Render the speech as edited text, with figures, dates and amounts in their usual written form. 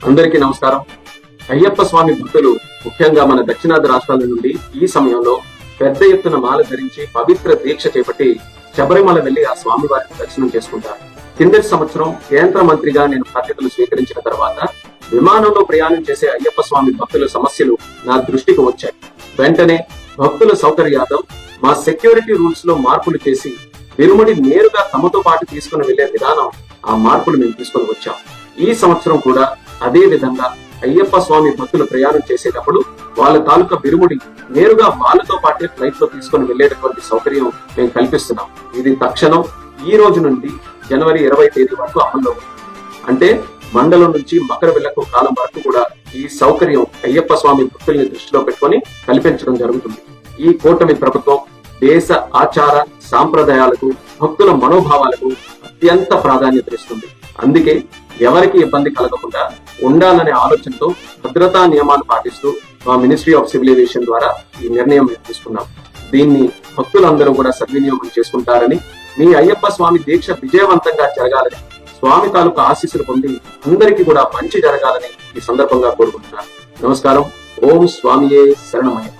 అందరికీ నమస్కారం. అయ్యప్ప స్వామి భక్తులు ముఖ్యంగా మన దక్షిణాది రాష్ట్రాల నుండి ఈ సమయంలో పెద్ద ఎత్తున మాల ధరించి పవిత్ర దీక్ష చేపట్టి శబరిమల వెళ్లి ఆ స్వామి వారిని దర్శనం చేసుకుంటారు. కిందటి సంవత్సరం కేంద్ర మంత్రిగా నేను బాధ్యతలు స్వీకరించిన తర్వాత విమానంలో ప్రయాణం చేసే అయ్యప్ప స్వామి భక్తుల సమస్యలు నా దృష్టికి వచ్చాయి. వెంటనే భక్తుల సౌకర్యార్థం మా సెక్యూరిటీ రూల్స్ లో మార్పులు చేసి విరుముడి నేరుగా తమతో పాటు తీసుకుని వెళ్లే విధానం, ఆ మార్పులు మేము తీసుకొని వచ్చాం. ఈ సంవత్సరం కూడా అదే విధంగా అయ్యప్ప స్వామి భక్తులు ప్రయాణం చేసేటప్పుడు వాళ్ళ తాలూకా విరుముడి నేరుగా వాళ్ళతో పాటే ఫ్లైట్ లో తీసుకుని వెళ్లేటటువంటి సౌకర్యం మేము కల్పిస్తున్నాం. ఇది తక్షణం ఈ రోజు నుండి జనవరి 20 తేదీ వరకు అమల్లో ఉంది. అంటే మండలం నుంచి మకర విలక్కు కాలం వరకు కూడా ఈ సౌకర్యం అయ్యప్ప స్వామి భక్తుల్ని దృష్టిలో పెట్టుకొని కల్పించడం జరుగుతుంది. ఈ కూటమి ప్రభుత్వం దేశ ఆచార సాంప్రదాయాలకు, భక్తుల మనోభావాలకు అత్యంత ప్రాధాన్యత ఇస్తుంది. అందుకే ఎవరికి ఇబ్బంది కలగకుండా ఉండాలనే ఆలోచనతో భద్రతా నియమాలు పాటిస్తూ మా మినిస్ట్రీ ఆఫ్ సివిల్ ఏవియేషన్ ద్వారా ఈ నిర్ణయం తీసుకున్నాం. దీన్ని భక్తులందరూ కూడా సద్వినియోగం చేసుకుంటారని, మీ అయ్యప్ప స్వామి దీక్ష విజయవంతంగా జరగాలని, స్వామి తాలూకా ఆశీస్సులు పొంది అందరికీ కూడా మంచి జరగాలని ఈ సందర్భంగా కోరుకుంటున్నాను. నమస్కారం. ఓం స్వామియే శరణమయ్య.